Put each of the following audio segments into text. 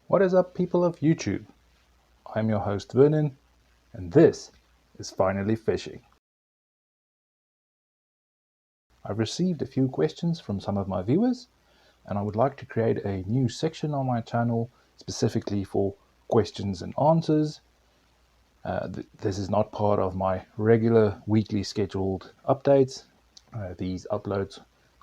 What is up, people of YouTube? I'm your host Vernon, and this is Finally Fishing. I've received a few questions from some of my viewers, and I would like to create a new section on my channel specifically for questions and answers. This is not part of my regular weekly scheduled updates. These uploads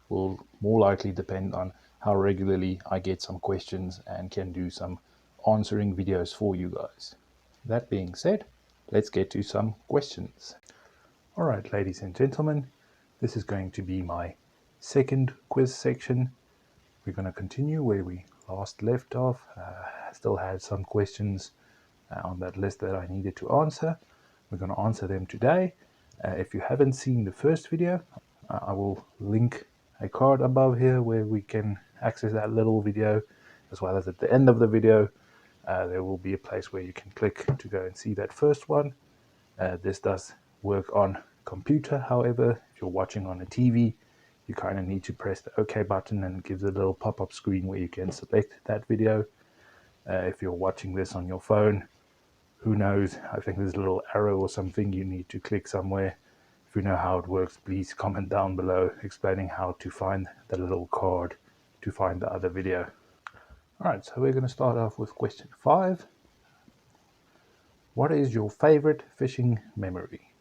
will more likely depend on how regularly I get some questions and can do some answering videos for you guys. That being said, let's get to some questions. Alright, ladies and gentlemen, this is going to be my second quiz section. We're going to continue where we last left off. Still had some questions on that list that I needed to answer. We're going to answer them today. If you haven't seen the first video, I will link a card above here where we can access that little video, as well as at the end of the video there will be a place where you can click to go and see that first one. This does work on computer, however, if you're watching on a TV, you kind of need to press the OK button and it gives a little pop-up screen where you can select that video. If you're watching this on your phone, who knows, I think there's a little arrow or something you need to click somewhere. If you know how it works, please comment down below explaining how to find the little card to find the other video. Alright, so we're going to start off with question 5. What is your favorite fishing memory?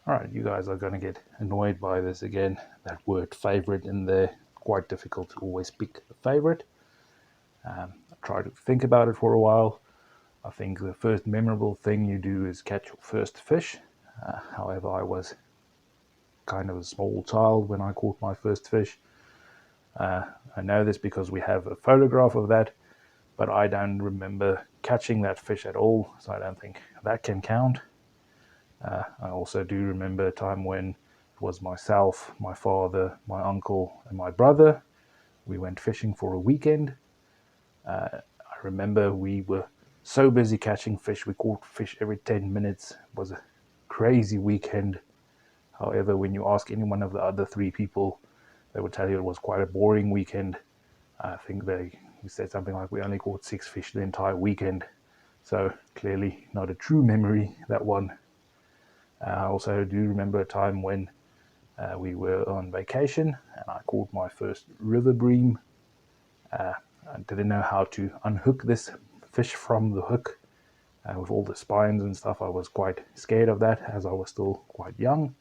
Alright, you guys are going to get annoyed by this again. That word favorite in there, quite difficult to always pick a favorite. I tried to think about it for a while. I think the first memorable thing you do is catch your first fish. However, I was kind of a small child when I caught my first fish. I know this because we have a photograph of that, but I don't remember catching that fish at all, so I don't think that can count. I also do remember a time when it was myself, my father, my uncle, and my brother. We went fishing for a weekend. I remember we were so busy catching fish, we caught fish every 10 minutes. It was a crazy weekend. However, when you ask any one of the other 3 people, they would tell you it was quite a boring weekend. I think they said something like we only caught 6 fish the entire weekend. So clearly not a true memory, that one. I also do remember a time when we were on vacation and I caught my first river bream. I didn't know how to unhook this fish from the hook. With all the spines and stuff, I was quite scared of that as I was still quite young.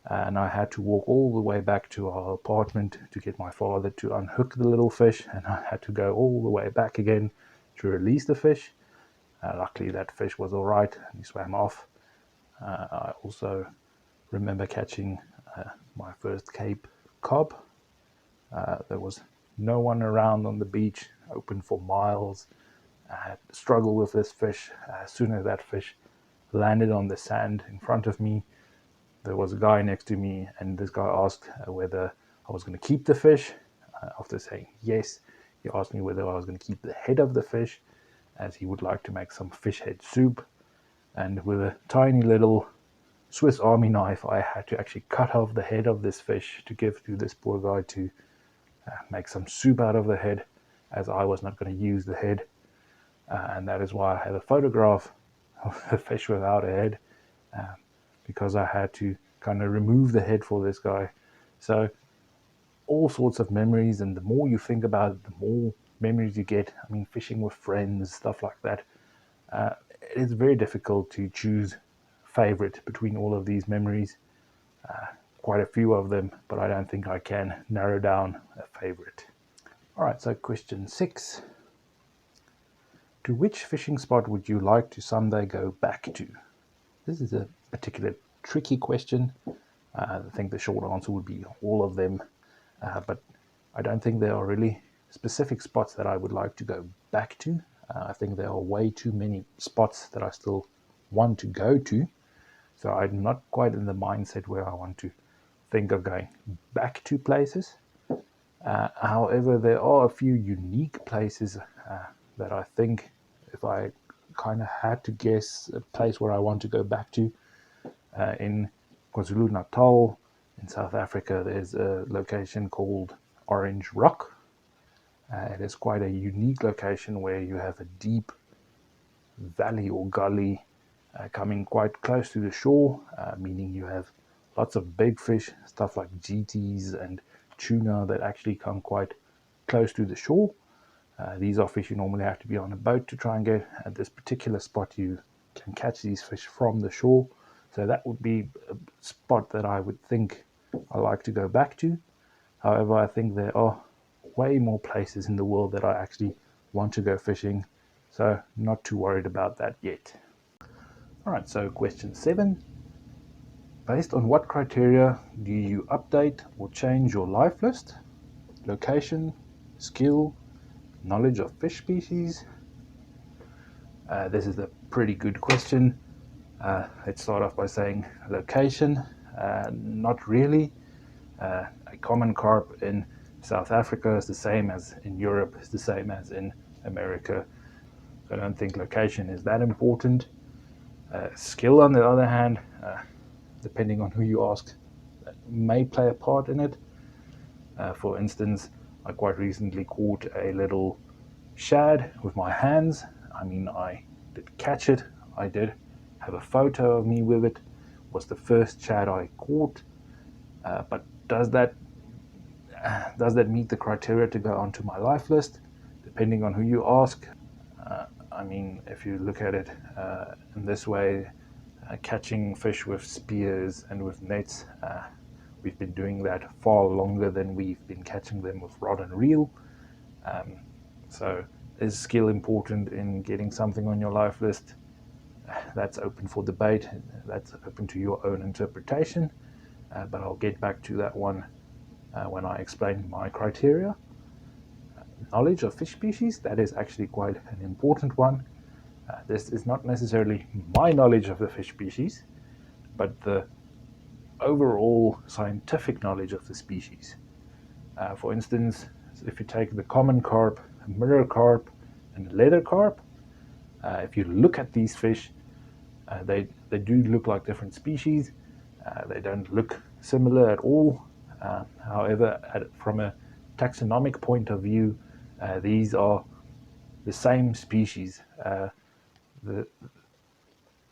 And I had to walk all the way back to our apartment to get my father to unhook the little fish, and I had to go all the way back again to release the fish. Luckily that fish was all right and he swam off. I also remember catching my first Cape cob. There was no one around on the beach, open for miles. I had to struggle with this fish. As soon as that fish landed on the sand in front of me, there was a guy next to me, and this guy asked whether I was going to keep the fish. After saying yes, he asked me whether I was going to keep the head of the fish, as he would like to make some fish head soup. And with a tiny little Swiss Army knife, I had to actually cut off the head of this fish to give to this poor guy to make some soup out of the head, as I was not going to use the head. And that is why I have a photograph of the fish without a head, because I had to kind of remove the head for this guy. So all sorts of memories, and the more you think about it, the more memories you get. I mean, fishing with friends, stuff like that. It is very difficult to choose favorite between all of these memories. Quite a few of them, but I don't think I can narrow down a favorite. Alright, so question 6. To which fishing spot would you like to someday go back to? This is a particular tricky question. I think the short answer would be all of them, but I don't think there are really specific spots that I would like to go back to. I think there are way too many spots that I still want to go to, so I'm not quite in the mindset where I want to think of going back to places. However, there are a few unique places that I think, if I kind of had to guess a place where I want to go back to, in KwaZulu-Natal in South Africa, there's a location called Orange Rock. It is quite a unique location where you have a deep valley or gully coming quite close to the shore, meaning you have lots of big fish, stuff like GTs and tuna that actually come quite close to the shore. These are fish you normally have to be on a boat to try and get. At this particular spot, you can catch these fish from the shore. So that would be a spot that I would think I like to go back to. However, I think there are way more places in the world that I actually want to go fishing. So not too worried about that yet. All right, so question 7. Based on what criteria do you update or change your life list? Location, skill, knowledge of fish species? This is a pretty good question. Let's start off by saying location. Not really. A common carp in South Africa is the same as in Europe, is the same as in America. So I don't think location is that important. Skill, on the other hand, depending on who you ask, may play a part in it. For instance, I quite recently caught a little shad with my hands. I mean, I did catch it. I did have a photo of me with it. It was the first shad I caught. But does that meet the criteria to go onto my life list? Depending on who you ask. I mean, if you look at it in this way, catching fish with spears and with nets, we've been doing that far longer than we've been catching them with rod and reel. So is skill important in getting something on your life list? That's open for debate. That's open to your own interpretation. But I'll get back to that one when I explain my criteria. Knowledge of fish species, that is actually quite an important one. This is not necessarily my knowledge of the fish species, but the overall scientific knowledge of the species. For instance, if you take the common carp, mirror carp, and leather carp, if you look at these fish, they do look like different species. They don't look similar at all. However, from a taxonomic point of view, these are the same species.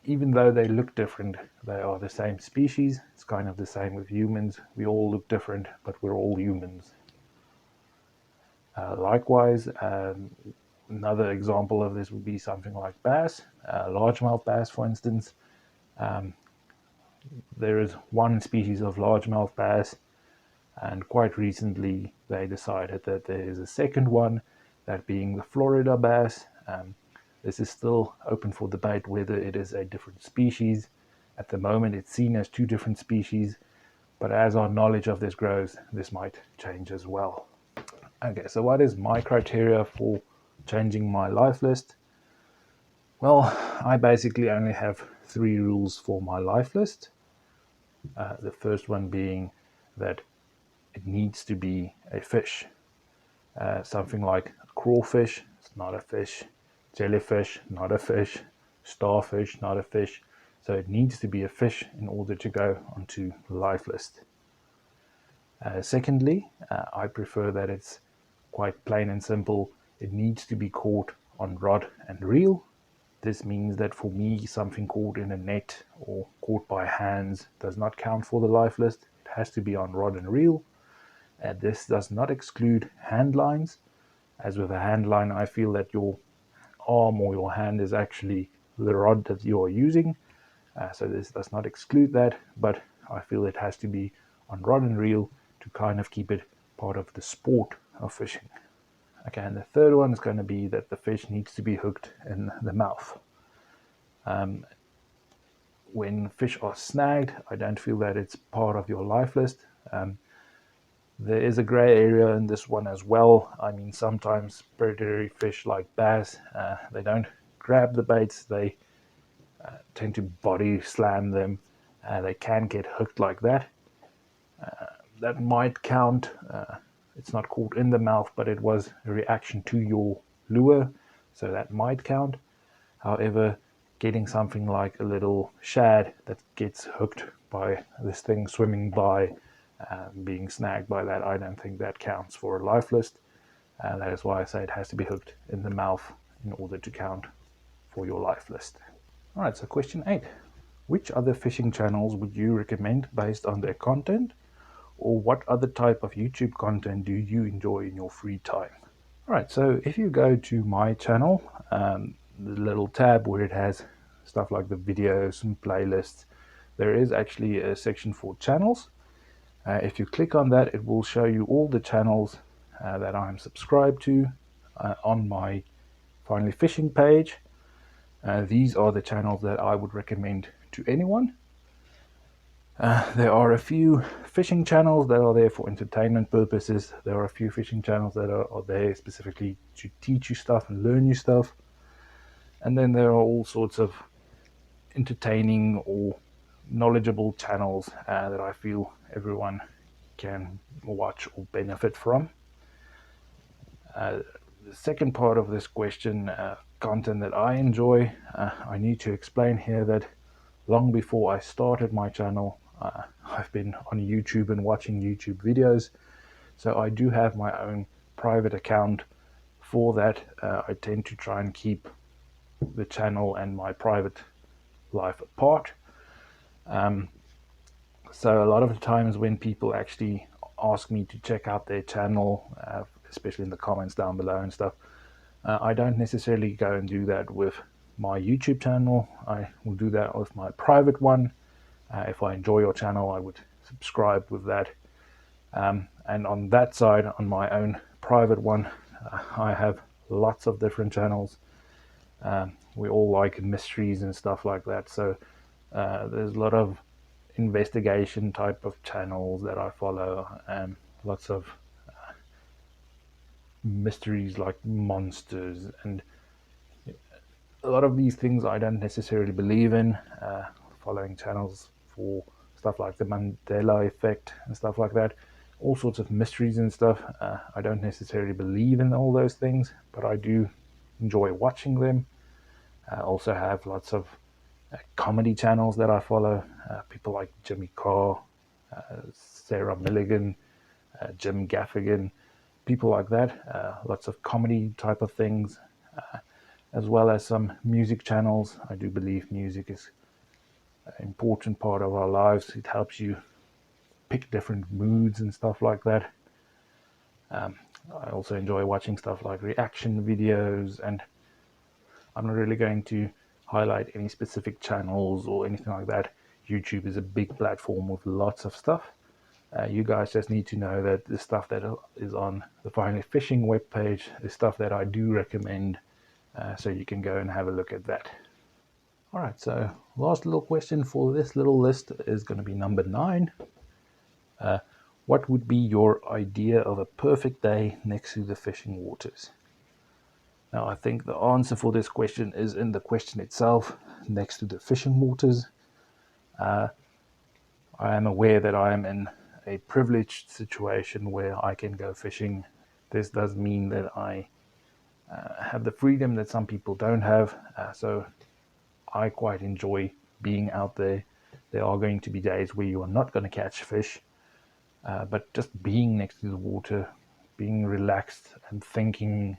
Even though they look different, they are the same species. It's kind of the same with humans. We all look different, but we're all humans. Likewise, another example of this would be something like bass, largemouth bass, for instance. There is one species of largemouth bass, and quite recently they decided that there is a second one, that being the Florida bass. This is still open for debate whether it is a different species. At the moment it's seen as two different species, but as our knowledge of this grows, this might change as well. Okay, so what is my criteria for changing my life list? Well, I basically only have 3 rules for my life list. The first one being that it needs to be a fish. Something like crawfish, it's not a fish. Jellyfish, not a fish. Starfish, not a fish. So it needs to be a fish in order to go onto the life list. Secondly, I prefer that it's quite plain and simple. It needs to be caught on rod and reel. This means that for me, something caught in a net or caught by hands does not count for the life list. It has to be on rod and reel. This does not exclude hand lines. As with a hand line, I feel that your arm or your hand is actually the rod that you are using. So this does not exclude that, but I feel it has to be on rod and reel to kind of keep it part of the sport of fishing. Okay, and the third one is going to be that the fish needs to be hooked in the mouth. When fish are snagged, I don't feel that it's part of your life list. There is a gray area in this one as well. I mean, sometimes predatory fish like bass, they don't grab the baits, they tend to body slam them. They can get hooked like that. That might count. It's not caught in the mouth, but it was a reaction to your lure, so that might count. However, getting something like a little shad that gets hooked by this thing swimming by, being snagged by that, I don't think that counts for a life list. That is why I say it has to be hooked in the mouth in order to count for your life list. All right, so question 8. Which other fishing channels would you recommend based on their content? Or what other type of YouTube content do you enjoy in your free time? All right, so if you go to my channel, the little tab where it has stuff like the videos and playlists, there is actually a section for channels. If you click on that, it will show you all the channels that I'm subscribed to on my Finally Fishing page. These are the channels that I would recommend to anyone. There are a few fishing channels that are there for entertainment purposes. There are a few fishing channels that are there specifically to teach you stuff and learn you stuff. And then there are all sorts of entertaining or knowledgeable channels that I feel everyone can watch or benefit from. The second part of this question, content that I enjoy, I need to explain here that long before I started my channel, I've been on YouTube and watching YouTube videos, so I do have my own private account for that. I tend to try and keep the channel and my private life apart. So a lot of the times when people actually ask me to check out their channel, especially in the comments down below and stuff, I don't necessarily go and do that with my YouTube channel. I will do that with my private one. If I enjoy your channel, I would subscribe with that. And on that side, on my own private one, I have lots of different channels. We all like mysteries and stuff like that. So there's a lot of investigation type of channels that I follow, and lots of mysteries like monsters, and a lot of these things I don't necessarily believe in. Following channels for stuff like the Mandela effect and stuff like that, all sorts of mysteries and stuff. I don't necessarily believe in all those things, but I do enjoy watching them. I also have lots of comedy channels that I follow, people like Jimmy Carr, Sarah Milligan, Jim Gaffigan, people like that. Lots of comedy type of things, as well as some music channels. I do believe music is an important part of our lives. It helps you pick different moods and stuff like that. I also enjoy watching stuff like reaction videos, and I'm not really going to highlight any specific channels or anything like that. YouTube is a big platform with lots of stuff. You guys just need to know that the stuff that is on the Finally Fishing webpage is stuff that I do recommend, so you can go and have a look at that. All right, so last little question for this little list is going to be number 9. What would be your idea of a perfect day next to the fishing waters? Now, I think the answer for this question is in the question itself, next to the fishing waters. I am aware that I am in a privileged situation where I can go fishing. This does mean that I have the freedom that some people don't have, so I quite enjoy being out there. There are going to be days where you are not going to catch fish, but just being next to the water, being relaxed and thinking,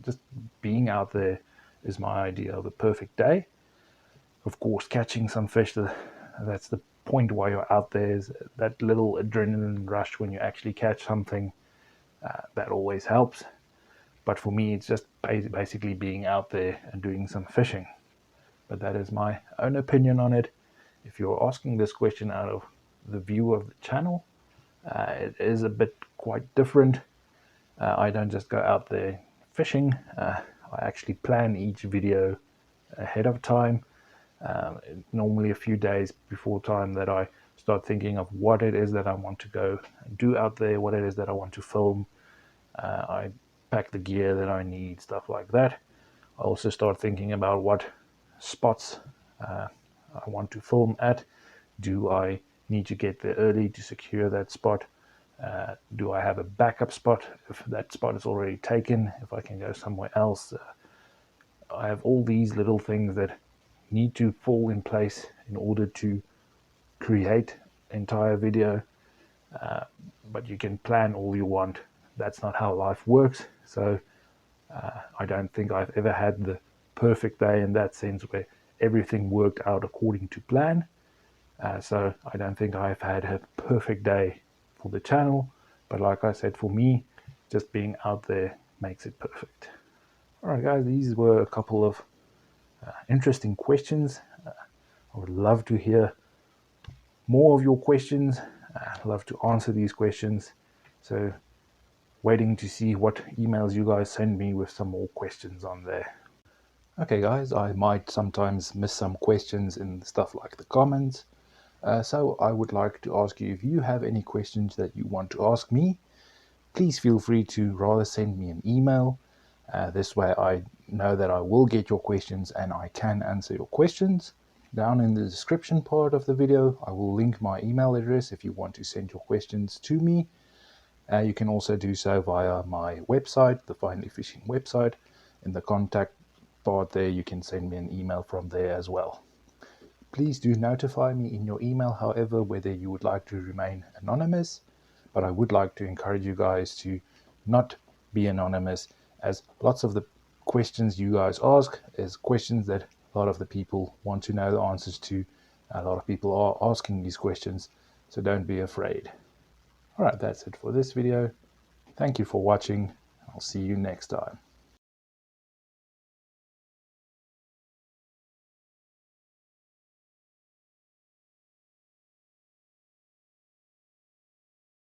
just being out there is my idea of a perfect day. Of course, catching some fish, that's the point why you're out there, is that little adrenaline rush when you actually catch something. That always helps. But for me, it's just basically being out there and doing some fishing. But that is my own opinion on it. If you're asking this question out of the view of the channel, it is a bit quite different. I don't just go out there fishing. I actually plan each video ahead of time. Normally a few days before time that I start thinking of what it is that I want to go and do out there, what it is that I want to film. I pack the gear that I need, stuff like that. I also start thinking about what spots I want to film at. Do I need to get there early to secure that spot? Do I have a backup spot if that spot is already taken, if I can go somewhere else? I have all these little things that need to fall in place in order to create an entire video. But you can plan all you want. that's not how life works. So I don't think I've ever had the perfect day in that sense where everything worked out according to plan. So I don't think I've had a perfect day for the channel. But like I said, for me, just being out there makes it perfect. All right, guys, these were a couple of interesting questions. I would love to hear more of your questions. I'd love to answer these questions. So waiting to see what emails you guys send me with some more questions on there. Okay, guys, I might sometimes miss some questions in stuff like the comments. So I would like to ask you, if you have any questions that you want to ask me, please feel free to rather send me an email. This way I know that I will get your questions and I can answer your questions. Down in the description part of the video, I will link my email address if you want to send your questions to me. You can also do so via my website, the Finally Fishing website. In the contact part there, you can send me an email from there as well. Please do notify me in your email, however, whether you would like to remain anonymous, but I would like to encourage you guys to not be anonymous, as lots of the questions you guys ask is questions that a lot of the people want to know the answers to. A lot of people are asking these questions, so don't be afraid. All right, that's it for this video. Thank you for watching. I'll see you next time.